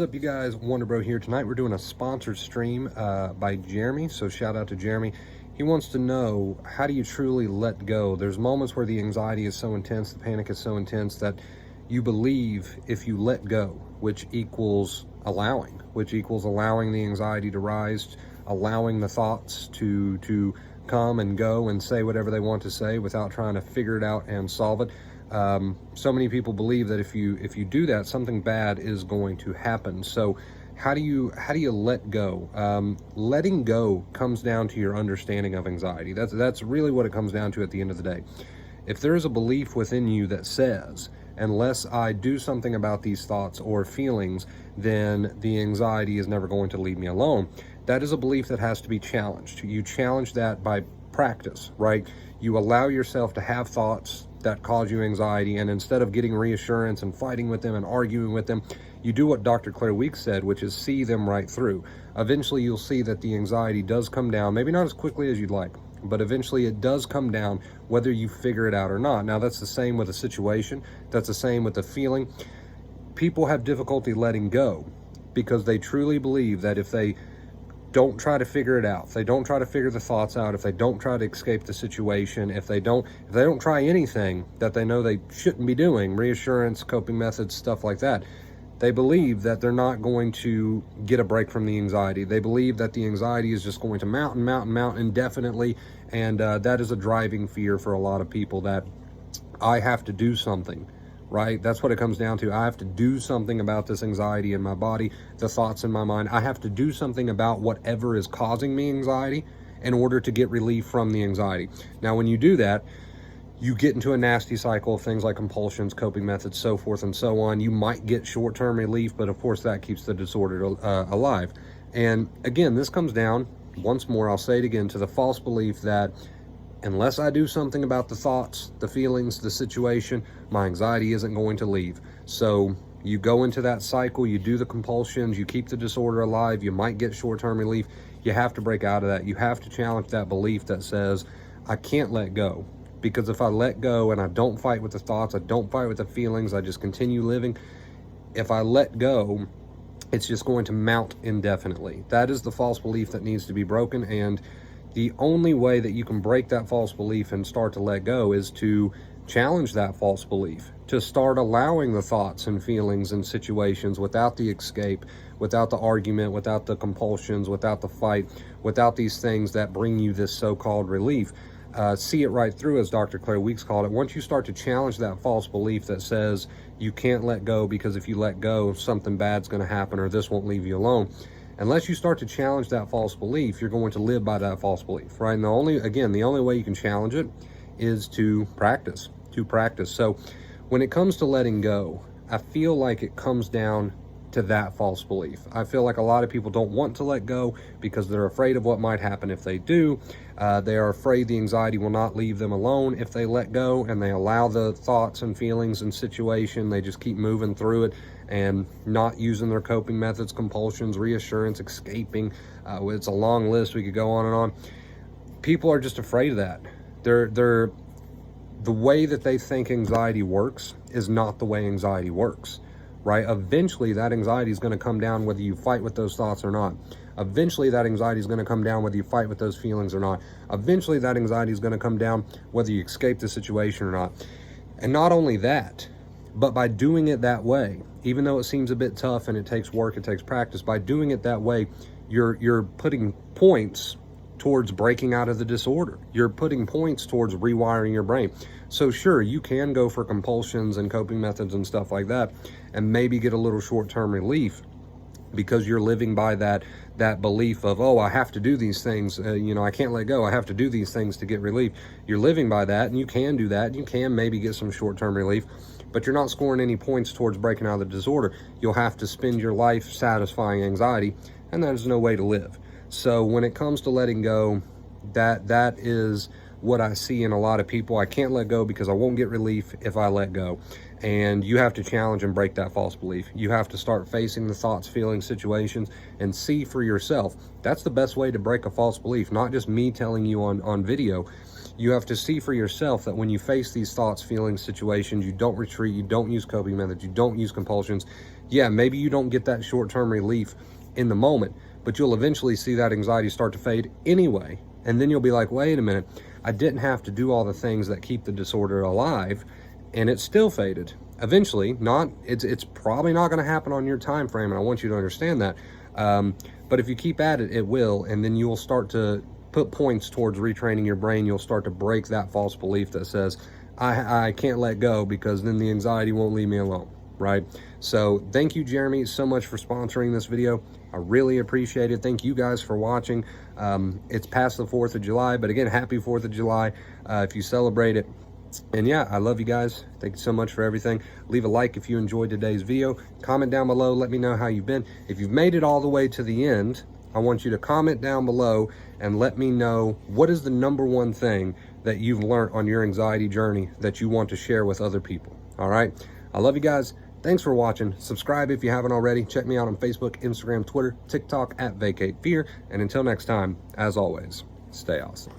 What's up, you guys? Wonder Bro here. Tonight we're doing a sponsored stream by Jeremy, so shout out to Jeremy. He wants to know, how do you truly let go? There's moments where the anxiety is so intense, the panic is so intense that you believe if you let go, which equals allowing the anxiety to rise, allowing the thoughts to come and go and say whatever they want to say without trying to figure it out and solve it. So many people believe that if you do that, something bad is going to happen. So how do you let go? Letting go comes down to your understanding of anxiety. That's really what it comes down to at the end of the day. If there is a belief within you that says, unless I do something about these thoughts or feelings, then the anxiety is never going to leave me alone, that is a belief that has to be challenged. You challenge that by practice, right? You allow yourself to have thoughts that cause you anxiety, and instead of getting reassurance and fighting with them and arguing with them, you do what Dr. Claire Weeks said, which is see them right through. Eventually you'll see that the anxiety does come down, maybe not as quickly as you'd like, but eventually it does come down whether you figure it out or not. Now that's the same with a situation, that's the same with a feeling. People have difficulty letting go because they truly believe that if they don't try to figure it out, if they don't try to figure the thoughts out, if they don't try to escape the situation, if they don't try anything that they know they shouldn't be doing, reassurance, coping methods, stuff like that, they believe that they're not going to get a break from the anxiety. They believe that the anxiety is just going to mount and mount and mount indefinitely, and that is a driving fear for a lot of people, that I have to do something. Right? That's what it comes down to. I have to do something about this anxiety in my body, the thoughts in my mind. I have to do something about whatever is causing me anxiety in order to get relief from the anxiety. Now, when you do that, you get into a nasty cycle of things like compulsions, coping methods, so forth and so on. You might get short-term relief, but of course that keeps the disorder alive. And again, this comes down, once more, I'll say it again, to the false belief that unless I do something about the thoughts, the feelings, the situation, my anxiety isn't going to leave. So you go into that cycle, you do the compulsions, you keep the disorder alive, you might get short-term relief. You have to break out of that. You have to challenge that belief that says, I can't let go. Because if I let go and I don't fight with the thoughts, I don't fight with the feelings, I just continue living, if I let go, it's just going to mount indefinitely. That is the false belief that needs to be broken, and the only way that you can break that false belief and start to let go is to challenge that false belief, to start allowing the thoughts and feelings and situations without the escape, without the argument, without the compulsions, without the fight, without these things that bring you this so-called relief. See it right through, as Dr. Claire Weeks called it. Once you start to challenge that false belief that says you can't let go because if you let go, something bad's going to happen or this won't leave you alone. Unless you start to challenge that false belief, you're going to live by that false belief, right? And the only way you can challenge it is to practice. So when it comes to letting go, I feel like it comes down to that false belief. I feel like a lot of people don't want to let go because they're afraid of what might happen if they do. They are afraid the anxiety will not leave them alone if they let go and they allow the thoughts and feelings and situation. They just keep moving through it and not using their coping methods, compulsions, reassurance, escaping. It's a long list. We could go on and on. People are just afraid of that. The way that they think anxiety works is not the way anxiety works, right? Eventually that anxiety is going to come down whether you fight with those thoughts or not. Eventually that anxiety is going to come down whether you fight with those feelings or not. Eventually that anxiety is going to come down whether you escape the situation or not. And not only that, but by doing it that way, even though it seems a bit tough and it takes work, it takes practice, by doing it that way, you're putting points towards breaking out of the disorder. You're putting points towards rewiring your brain. So sure, you can go for compulsions and coping methods and stuff like that and maybe get a little short-term relief because you're living by that belief of, oh, I have to do these things, I can't let go, I have to do these things to get relief. You're living by that, and you can do that. You can maybe get some short-term relief, but you're not scoring any points towards breaking out of the disorder. You'll have to spend your life satisfying anxiety, and that is no way to live. So when it comes to letting go, that is what I see in a lot of people. I can't let go because I won't get relief if I let go. And you have to challenge and break that false belief. You have to start facing the thoughts, feelings, situations, and see for yourself. That's the best way to break a false belief, not just me telling you on video. You have to see for yourself that when you face these thoughts, feelings, situations, you don't retreat, you don't use coping methods, you don't use compulsions, yeah, maybe you don't get that short-term relief in the moment, but you'll eventually see that anxiety start to fade anyway. And then you'll be like, wait a minute, I didn't have to do all the things that keep the disorder alive, and it still faded. Eventually, it's probably not going to happen on your time frame, and I want you to understand that. But if you keep at it, it will, and then you'll start to put points towards retraining your brain. You'll start to break that false belief that says, I can't let go, because then the anxiety won't leave me alone, right? So thank you, Jeremy, so much for sponsoring this video. I really appreciate it. Thank you guys for watching. It's past the 4th of July, but again, happy 4th of July if you celebrate it. And yeah, I love you guys. Thank you so much for everything. Leave a like if you enjoyed today's video. Comment down below. Let me know how you've been. If you've made it all the way to the end, I want you to comment down below and let me know what is the #1 thing that you've learned on your anxiety journey that you want to share with other people. All right. I love you guys. Thanks for watching. Subscribe if you haven't already. Check me out on Facebook, Instagram, Twitter, TikTok @VacateFear. And until next time, as always, stay awesome.